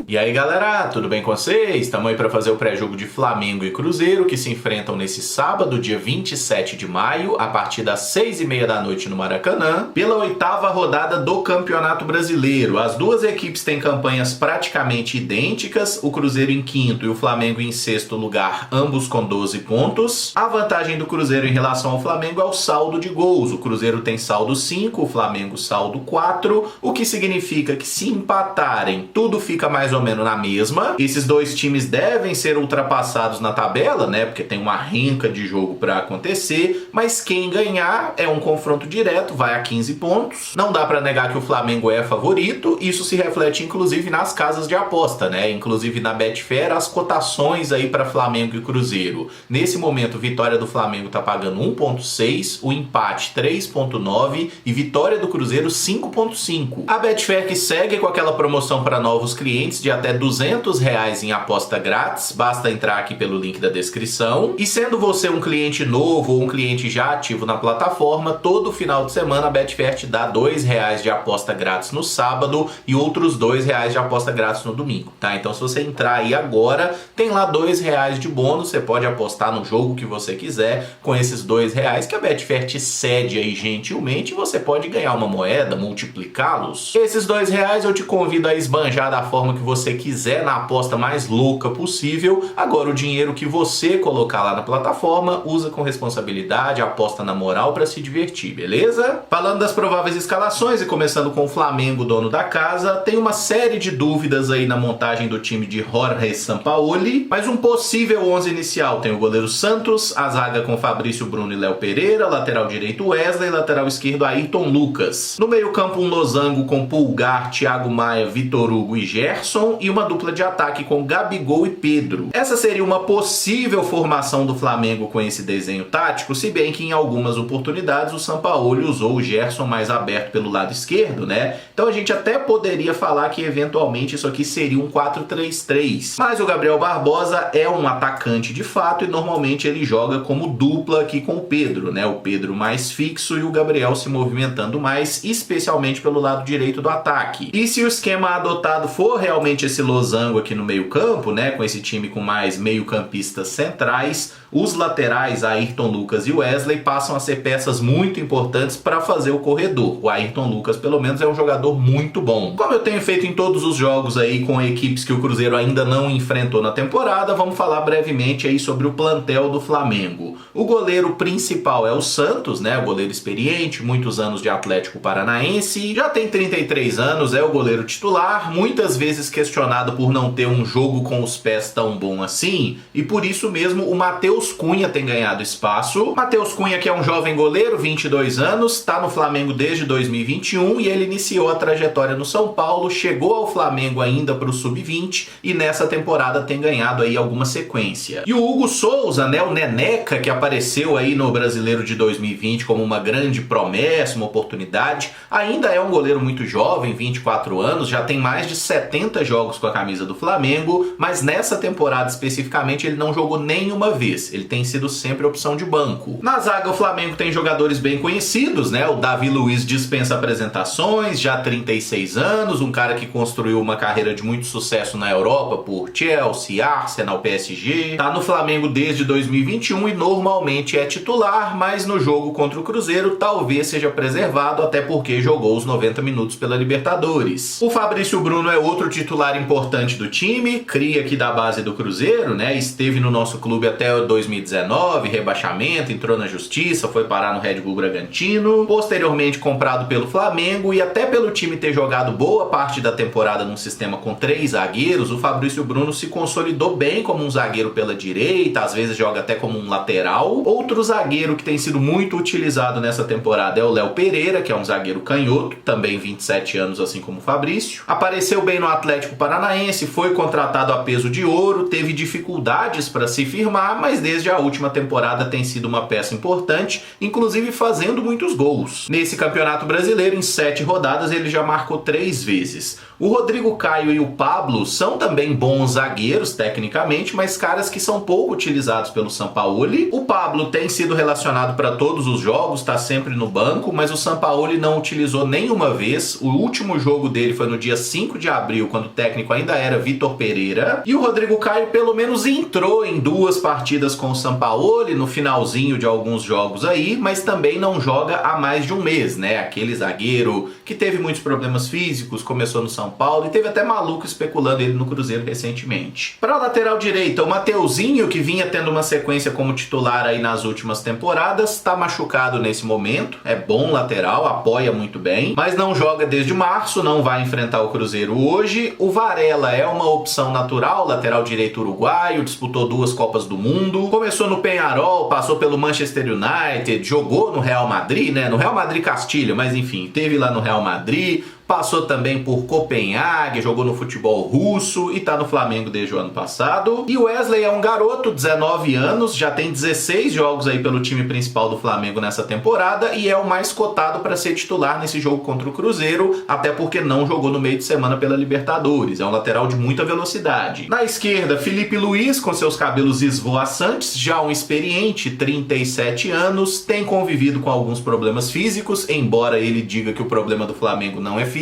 E aí galera, tudo bem com vocês? Estamos aí para fazer o pré-jogo de Flamengo e Cruzeiro, que se enfrentam nesse sábado, dia 27 de maio, a partir das 6h30 da noite no Maracanã, pela 8ª rodada do Campeonato Brasileiro. As duas equipes têm campanhas praticamente idênticas, o Cruzeiro em quinto e o Flamengo em sexto lugar, ambos com 12 pontos. A vantagem do Cruzeiro em relação ao Flamengo é o saldo de gols. O Cruzeiro tem saldo 5, o Flamengo saldo 4, o que significa que se empatarem, tudo fica mais ou menos na mesma. Esses dois times devem ser ultrapassados na tabela, né? Porque tem uma renca de jogo para acontecer, mas quem ganhar é um confronto direto, vai a 15 pontos. Não dá para negar que o Flamengo é favorito, isso se reflete inclusive nas casas de aposta, né? Inclusive na Betfair, as cotações aí para Flamengo e Cruzeiro. Nesse momento, vitória do Flamengo tá pagando 1,6, o empate 3,9 e vitória do Cruzeiro 5,5. A Betfair que segue com aquela promoção para novos clientes de até R$200 em aposta grátis, basta entrar aqui pelo link da descrição. E sendo você um cliente novo ou um cliente já ativo na plataforma, todo final de semana a Betfair te dá R$2 de aposta grátis no sábado e outros R$2 de aposta grátis no domingo, tá? Então se você entrar aí agora, tem lá R$2 de bônus, você pode apostar no jogo que você quiser com esses R$2 que a Betfair te cede aí gentilmente e você pode ganhar uma moeda, multiplicá-los. Esses R$2 eu te convido a esbanjar da forma que você quiser, na aposta mais louca possível. Agora o dinheiro que você colocar lá na plataforma, usa com responsabilidade, aposta na moral para se divertir, beleza? Falando das prováveis escalações e começando com o Flamengo, dono da casa, tem uma série de dúvidas aí na montagem do time de Jorge Sampaoli, mas um possível 11 inicial tem o goleiro Santos, a zaga com Fabrício Bruno e Léo Pereira, lateral direito Wesley, lateral esquerdo Ayrton Lucas. No meio campo um losango com Pulgar, Thiago Maia, Vitor Hugo e Gerson, e uma dupla de ataque com Gabigol e Pedro. Essa seria uma possível formação do Flamengo com esse desenho tático, se bem que em algumas oportunidades o Sampaoli usou o Gerson mais aberto pelo lado esquerdo, né? Então a gente até poderia falar que eventualmente isso aqui seria um 4-3-3. Mas o Gabriel Barbosa é um atacante de fato e normalmente ele joga como dupla aqui com o Pedro, né? O Pedro mais fixo e o Gabriel se movimentando mais, especialmente pelo lado direito do ataque. E se o esquema adotado for realmente esse losango aqui no meio-campo, né, com esse time com mais meio-campistas centrais, os laterais Ayrton Lucas e Wesley passam a ser peças muito importantes para fazer o corredor. O Ayrton Lucas, pelo menos, é um jogador muito bom. Como eu tenho feito em todos os jogos aí com equipes que o Cruzeiro ainda não enfrentou na temporada, vamos falar brevemente aí sobre o plantel do Flamengo. O goleiro principal é o Santos, né, o goleiro experiente, muitos anos de Atlético Paranaense, já tem 33 anos, é o goleiro titular, muitas vezes questionado por não ter um jogo com os pés tão bom assim, e por isso mesmo o Matheus Cunha tem ganhado espaço. Matheus Cunha, que é um jovem goleiro, 22 anos, está no Flamengo desde 2021 e ele iniciou a trajetória no São Paulo, chegou ao Flamengo ainda para o Sub-20 e nessa temporada tem ganhado aí alguma sequência. E o Hugo Souza, né, o Neneca, que apareceu aí no Brasileiro de 2020 como uma grande promessa, uma oportunidade, ainda é um goleiro muito jovem, 24 anos, já tem mais de 70 jogos com a camisa do Flamengo, mas nessa temporada especificamente ele não jogou nenhuma vez, ele tem sido sempre opção de banco. Na zaga o Flamengo tem jogadores bem conhecidos, né? O Davi Luiz dispensa apresentações, já 36 anos, um cara que construiu uma carreira de muito sucesso na Europa por Chelsea, Arsenal, PSG, tá no Flamengo desde 2021 e normalmente é titular, mas no jogo contra o Cruzeiro talvez seja preservado, até porque jogou os 90 minutos pela Libertadores. O Fabrício Bruno é outro titular importante do time, cria aqui da base do Cruzeiro, né? Esteve no nosso clube até 2019, rebaixamento, entrou na justiça, foi parar no Red Bull Bragantino, posteriormente comprado pelo Flamengo e até pelo time ter jogado boa parte da temporada num sistema com 3 zagueiros, o Fabrício Bruno se consolidou bem como um zagueiro pela direita, às vezes joga até como um lateral. Outro zagueiro que tem sido muito utilizado nessa temporada é o Léo Pereira, que é um zagueiro canhoto, também 27 anos assim como o Fabrício. Apareceu bem no Atlético Paranaense, foi contratado a peso de ouro, teve dificuldades para se firmar, mas desde a última temporada tem sido uma peça importante, inclusive fazendo muitos gols. Nesse Campeonato Brasileiro, em 7 rodadas, ele já marcou 3 vezes. O Rodrigo Caio e o Pablo são também bons zagueiros, tecnicamente, mas caras que são pouco utilizados pelo Sampaoli. O Pablo tem sido relacionado para todos os jogos, está sempre no banco, mas o Sampaoli não utilizou nenhuma vez. O último jogo dele foi no dia 5 de abril, quando o técnico ainda era Vitor Pereira. E o Rodrigo Caio pelo menos entrou em 2 partidas com o Sampaoli, no finalzinho de alguns jogos aí, mas também não joga há mais de um mês, né? Aquele zagueiro que teve muitos problemas físicos, começou no São Paulo e teve até maluco especulando ele no Cruzeiro recentemente. Para a lateral direita, o Mateuzinho, que vinha tendo uma sequência como titular aí nas últimas temporadas, está machucado nesse momento. É bom lateral, apoia muito bem, mas não joga desde março, não vai enfrentar o Cruzeiro hoje. O Varela é uma opção natural, lateral direito uruguaio, disputou 2 Copas do Mundo, começou no Peñarol, passou pelo Manchester United, jogou no Real Madrid, né? No Real Madrid Castilho, mas enfim, teve lá no Real Madrid. Passou também por Copenhague, jogou no futebol russo e tá no Flamengo desde o ano passado. E o Wesley é um garoto, 19 anos, já tem 16 jogos aí pelo time principal do Flamengo nessa temporada e é o mais cotado para ser titular nesse jogo contra o Cruzeiro, até porque não jogou no meio de semana pela Libertadores. É um lateral de muita velocidade. Na esquerda, Felipe Luiz, com seus cabelos esvoaçantes, já um experiente, 37 anos, tem convivido com alguns problemas físicos, embora ele diga que o problema do Flamengo não é físico.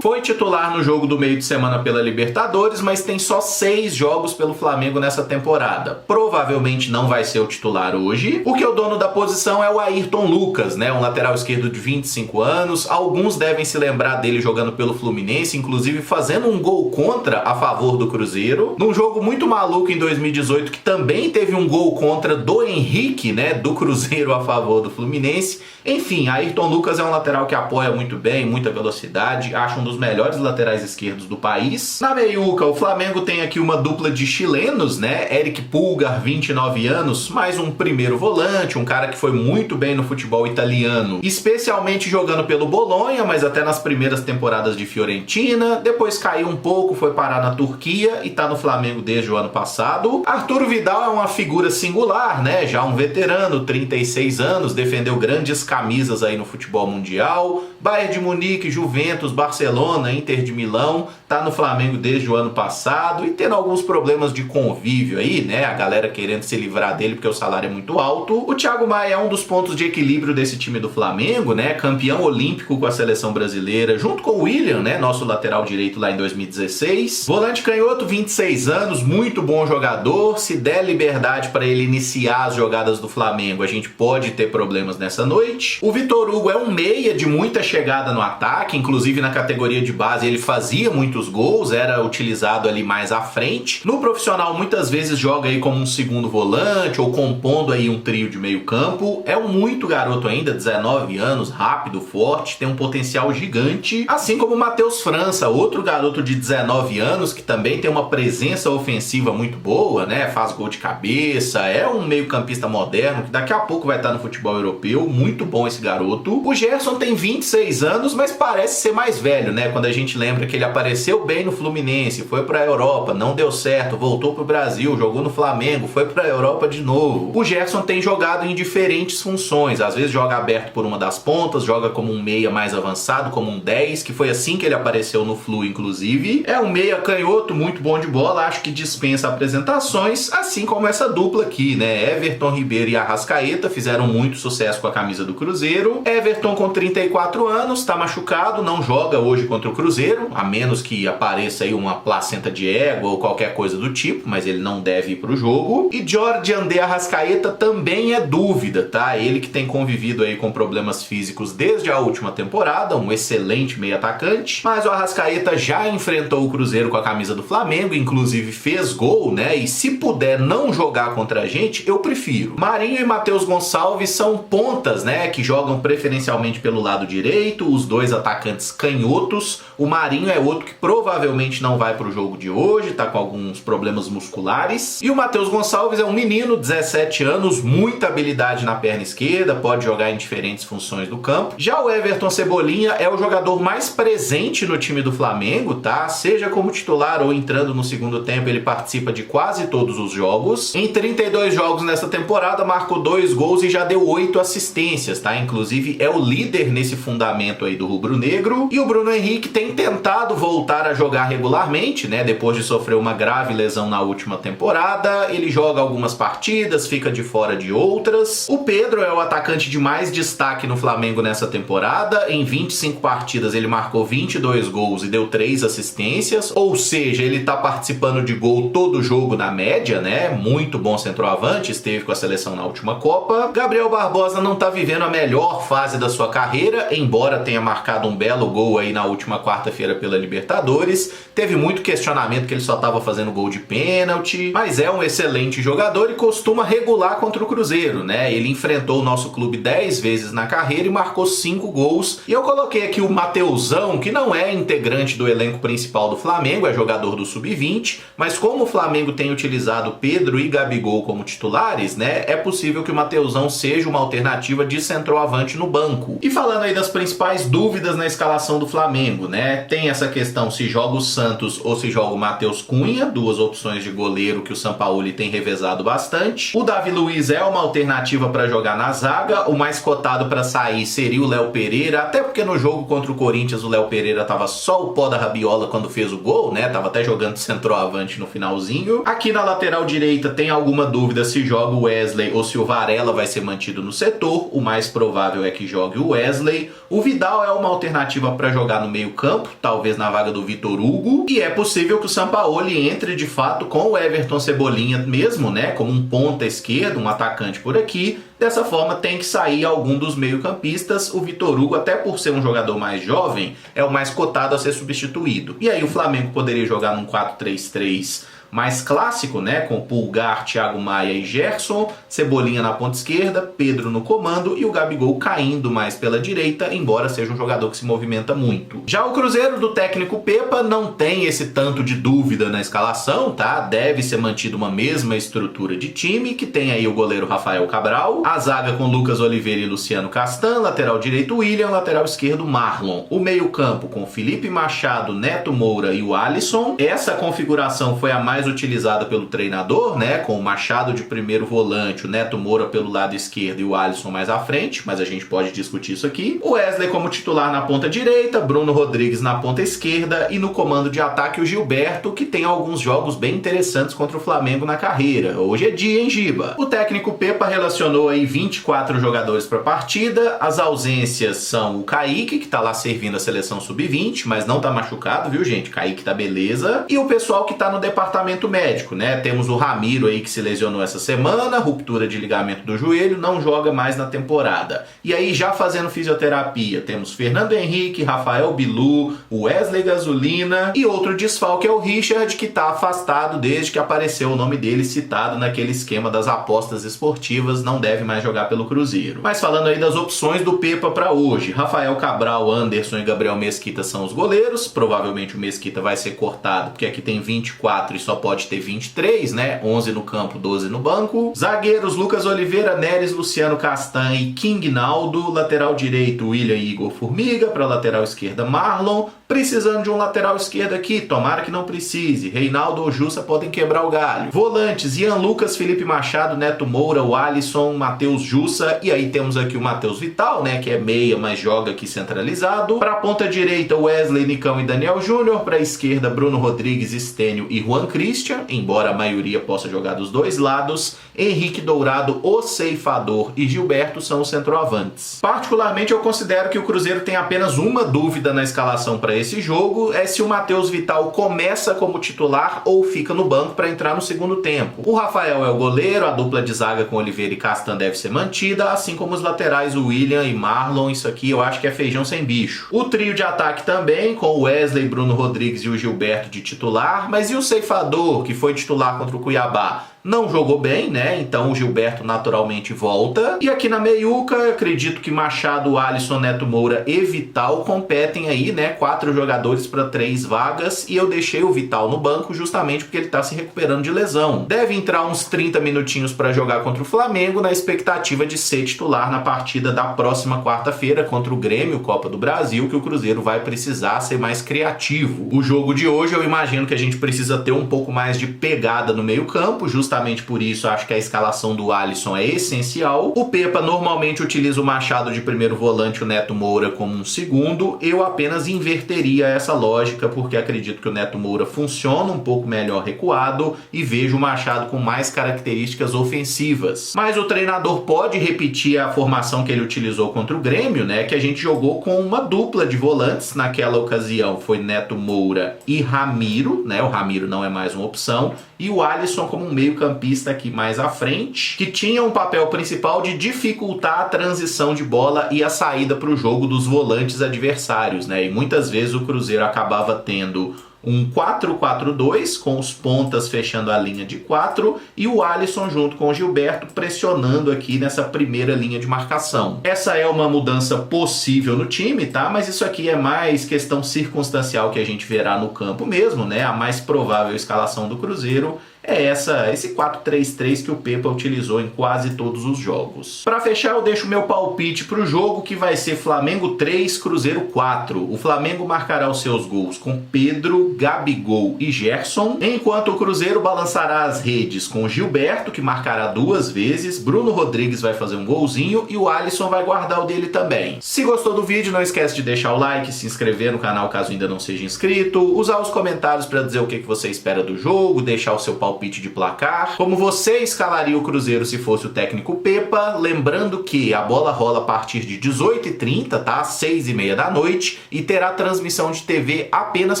Foi titular no jogo do meio de semana pela Libertadores, mas tem só 6 jogos pelo Flamengo nessa temporada. Provavelmente não vai ser o titular hoje, porque o dono da posição é o Ayrton Lucas, né? Um lateral esquerdo de 25 anos. Alguns devem se lembrar dele jogando pelo Fluminense, inclusive fazendo um gol contra a favor do Cruzeiro. Num jogo muito maluco em 2018, que também teve um gol contra do Henrique, né? Do Cruzeiro a favor do Fluminense. Enfim, Ayrton Lucas é um lateral que apoia muito bem, muita velocidade. Acho um dos melhores laterais esquerdos do país. Na meiuca, o Flamengo tem aqui uma dupla de chilenos, né? Eric Pulgar, 29 anos, mais um primeiro volante, um cara que foi muito bem no futebol italiano, especialmente jogando pelo Bolonha, mas até nas primeiras temporadas de Fiorentina. Depois caiu um pouco, foi parar na Turquia e tá no Flamengo desde o ano passado. Arturo Vidal é uma figura singular, né? Já um veterano, 36 anos, defendeu grandes camisas aí no futebol mundial. Bayern de Munique, Juventus, Barcelona, Inter de Milão, tá no Flamengo desde o ano passado e tendo alguns problemas de convívio aí, né? A galera querendo se livrar dele porque o salário é muito alto. O Thiago Maia é um dos pontos de equilíbrio desse time do Flamengo, né? Campeão olímpico com a seleção brasileira, junto com o William, né? Nosso lateral direito lá em 2016. Volante canhoto, 26 anos, muito bom jogador. Se der liberdade para ele iniciar as jogadas do Flamengo, a gente pode ter problemas nessa noite. O Vitor Hugo é um meia de muita chegada no ataque, inclusive na categoria de base ele fazia muitos gols, era utilizado ali mais à frente. No profissional muitas vezes joga aí como um segundo volante ou compondo aí um trio de meio campo. É um muito garoto ainda, 19 anos, rápido, forte, tem um potencial gigante. Assim como o Matheus França, outro garoto de 19 anos que também tem uma presença ofensiva muito boa, né? Faz gol de cabeça, é um meio campista moderno que daqui a pouco vai estar no futebol europeu, muito bom esse garoto. O Gerson tem 26 anos, mas parece ser mais velho, né? Quando a gente lembra que ele apareceu bem no Fluminense, foi pra Europa, não deu certo, voltou pro Brasil, jogou no Flamengo, foi pra Europa de novo. O Gerson tem jogado em diferentes funções, às vezes joga aberto por uma das pontas, joga como um meia mais avançado, como um 10, que foi assim que ele apareceu no Flu, inclusive. É um meia canhoto, muito bom de bola, acho que dispensa apresentações, assim como essa dupla aqui, né? Everton Ribeiro e Arrascaeta fizeram muito sucesso com a camisa do Cruzeiro. Everton com 34 anos, tá machucado, não joga hoje contra o Cruzeiro, a menos que apareça aí uma placenta de égua ou qualquer coisa do tipo, mas ele não deve ir pro jogo. E Jorge André Arrascaeta também é dúvida, tá? Ele que tem convivido aí com problemas físicos desde a última temporada, um excelente meio atacante, mas o Arrascaeta já enfrentou o Cruzeiro com a camisa do Flamengo, inclusive fez gol, né? E se puder não jogar contra a gente, eu prefiro. Marinho e Matheus Gonçalves são pontas, né? Que jogam preferencialmente pelo lado direito, os dois atacantes canhotos. O Marinho é outro que provavelmente não vai para o jogo de hoje, tá com alguns problemas musculares. E o Matheus Gonçalves é um menino, 17 anos, muita habilidade na perna esquerda, pode jogar em diferentes funções do campo. Já o Everton Cebolinha é o jogador mais presente no time do Flamengo, tá? Seja como titular ou entrando no segundo tempo, ele participa de quase todos os jogos. Em 32 jogos nessa temporada, marcou 2 gols e já deu 8 assistências, tá? Inclusive é o líder nesse fundamento aí do rubro-negro. E o Bruno Henrique tem tentado voltar a jogar regularmente, né? Depois de sofrer uma grave lesão na última temporada. Ele joga algumas partidas, fica de fora de outras. O Pedro é o atacante de mais destaque no Flamengo nessa temporada. Em 25 partidas ele marcou 22 gols e deu 3 assistências. Ou seja, ele tá participando de gol todo jogo na média, né? Muito bom centroavante, esteve com a seleção na última Copa. Gabriel Barbosa não tá vivendo a melhor fase da sua carreira, embora tenha marcado um belo gol aí na última quarta-feira pela Libertadores. Teve muito questionamento que ele só tava fazendo gol de pênalti, mas é um excelente jogador e costuma regular contra o Cruzeiro, né? Ele enfrentou o nosso clube 10 vezes na carreira e marcou 5 gols. E eu coloquei aqui o Mateusão, que não é integrante do elenco principal do Flamengo, é jogador do Sub-20, mas como o Flamengo tem utilizado Pedro e Gabigol como titulares, né, é possível que o Mateusão seja uma alternativa de centroavante no banco. E falando aí das principais dúvidas na escalação do Flamengo, né, tem essa questão se joga o Santos ou se joga o Matheus Cunha, duas opções de goleiro que o Sampaoli tem revezado bastante. O Davi Luiz é uma alternativa para jogar na zaga, o mais cotado para sair seria o Léo Pereira, até porque no jogo contra o Corinthians o Léo Pereira tava só o pó da rabiola quando fez o gol, né, tava até jogando centroavante no finalzinho. Aqui na lateral direita tem alguma dúvida se joga o Wesley ou se o Varela vai ser mantido no setor, o mais provável é que jogue o Wesley. O Vidal é uma alternativa para jogar no meio campo, talvez na vaga do Vitor Hugo, e é possível que o Sampaoli entre de fato com o Everton Cebolinha mesmo, né, como um ponta esquerdo, um atacante por aqui. Dessa forma tem que sair algum dos meio-campistas. O Vitor Hugo, até por ser um jogador mais jovem, é o mais cotado a ser substituído. E aí o Flamengo poderia jogar num 4-3-3 mais clássico, né, com Pulgar, Thiago Maia e Gerson, Cebolinha na ponta esquerda, Pedro no comando e o Gabigol caindo mais pela direita, embora seja um jogador que se movimenta muito. Já o Cruzeiro do técnico Pepa não tem esse tanto de dúvida na escalação, tá? Deve ser mantido uma mesma estrutura de time, que tem aí o goleiro Rafael Cabral, a zaga com Lucas Oliveira e Luciano Castan, lateral direito William, lateral esquerdo Marlon, o meio campo com Felipe Machado, Neto Moura e o Alisson. Essa configuração foi a mais utilizada pelo treinador, né, com o Machado de primeiro volante, o Neto Moura pelo lado esquerdo e o Alisson mais à frente, mas a gente pode discutir isso aqui. O Wesley como titular na ponta direita, Bruno Rodrigues na ponta esquerda e no comando de ataque o Gilberto, que tem alguns jogos bem interessantes contra o Flamengo na carreira. Hoje é dia, hein, Giba? O técnico Pepa relacionou aí 24 jogadores para a partida. As ausências são o Kaique, que tá lá servindo a seleção sub-20, mas não tá machucado, viu, gente? Kaique tá beleza. E o pessoal que tá no departamento médico, né? Temos o Ramiro aí que se lesionou essa semana, ruptura de ligamento do joelho, não joga mais na temporada. E aí já fazendo fisioterapia, temos Fernando Henrique, Rafael Bilu, Wesley Gasolina e outro desfalque é o Richard, que tá afastado desde que apareceu o nome dele citado naquele esquema das apostas esportivas, não deve mais jogar pelo Cruzeiro. Mas falando aí das opções do Pepa para hoje, Rafael Cabral, Anderson e Gabriel Mesquita são os goleiros, provavelmente o Mesquita vai ser cortado porque aqui tem 24 e só pode ter 23, né? 11 no campo, 12 no banco. Zagueiros, Lucas Oliveira, Neres, Luciano Castan e King Naldo. Lateral direito, William e Igor Formiga. Para lateral esquerda, Marlon. Precisando de um lateral esquerdo aqui, tomara que não precise. Reinaldo ou Jussa podem quebrar o galho. Volantes, Ian Lucas, Felipe Machado, Neto Moura, o Alisson, Matheus Jussa. E aí temos aqui o Matheus Vital, né? Que é meia, mas joga aqui centralizado. Para a ponta direita, Wesley, Nicão e Daniel Júnior. Para a esquerda, Bruno Rodrigues, Stênio e Juan Christian, embora a maioria possa jogar dos dois lados. Henrique Dourado, o ceifador e Gilberto são os centroavantes. Particularmente eu considero que o Cruzeiro tem apenas uma dúvida na escalação para esse jogo, é se o Matheus Vital começa como titular ou fica no banco para entrar no segundo tempo. O Rafael é o goleiro, a dupla de zaga com Oliveira e Castan deve ser mantida, assim como os laterais o William e Marlon, isso aqui eu acho que é feijão sem bicho. O trio de ataque também, com o Wesley, Bruno Rodrigues e o Gilberto de titular, mas e o ceifador, que foi titular contra o Cuiabá? não jogou bem, né? Então o Gilberto naturalmente volta. E aqui na meiuca, acredito que Machado, Alisson, Neto Moura e Vital competem aí, né? 4 jogadores para 3 vagas. E eu deixei o Vital no banco justamente porque ele tá se recuperando de lesão. Deve entrar uns 30 minutinhos para jogar contra o Flamengo, na expectativa de ser titular na partida da próxima quarta-feira contra o Grêmio, Copa do Brasil, que o Cruzeiro vai precisar ser mais criativo. O jogo de hoje eu imagino que a gente precisa ter um pouco mais de pegada no meio-campo, justamente por isso acho que a escalação do Alisson é essencial. O Pepa normalmente utiliza o Machado de primeiro volante e o Neto Moura como um segundo. Eu apenas inverteria essa lógica, porque acredito que o Neto Moura funciona um pouco melhor recuado e vejo o Machado com mais características ofensivas. Mas o treinador pode repetir a formação que ele utilizou contra o Grêmio, né? Que a gente jogou com uma dupla de volantes. Naquela ocasião foi Neto Moura e Ramiro, né? O Ramiro não é mais uma opção. E o Alisson como um meio-campista aqui mais à frente, que tinha um papel principal de dificultar a transição de bola e a saída para o jogo dos volantes adversários, né? E muitas vezes o Cruzeiro acabava tendo um 4-4-2, com os pontas fechando a linha de 4 e o Alisson junto com o Gilberto pressionando aqui nessa primeira linha de marcação. Essa é uma mudança possível no time, tá? Mas isso aqui é mais questão circunstancial que a gente verá no campo mesmo, né? A mais provável escalação do Cruzeiro é esse 4-3-3 que o Pepa utilizou em quase todos os jogos. Para fechar, eu deixo meu palpite para o jogo, que vai ser Flamengo 3, Cruzeiro 4. O Flamengo marcará os seus gols com Pedro, Gabigol e Gerson, enquanto o Cruzeiro balançará as redes com Gilberto, que marcará 2 vezes, Bruno Rodrigues vai fazer um golzinho e o Alisson vai guardar o dele também. Se gostou do vídeo, não esquece de deixar o like, se inscrever no canal caso ainda não seja inscrito, usar os comentários para dizer o que você espera do jogo, deixar o seu palpite de placar, como você escalaria o Cruzeiro se fosse o técnico Pepa, lembrando que a bola rola a partir de 18h30, tá? 6h30 da noite, e terá transmissão de TV apenas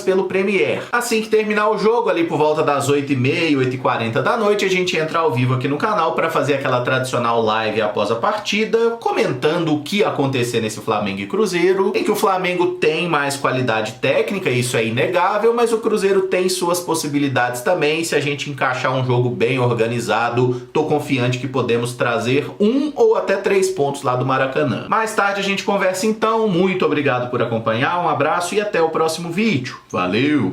pelo Premiere. Assim que terminar o jogo, ali por volta das 8h30, 8h40 da noite, a gente entra ao vivo aqui no canal para fazer aquela tradicional live após a partida, comentando o que acontecer nesse Flamengo e Cruzeiro, em que o Flamengo tem mais qualidade técnica, isso é inegável, mas o Cruzeiro tem suas possibilidades também. Se a gente encaixar um jogo bem organizado, tô confiante que podemos trazer 1 ou até 3 pontos lá do Maracanã. Mais tarde a gente conversa então. Muito obrigado por acompanhar, um abraço e até o próximo vídeo. Valeu!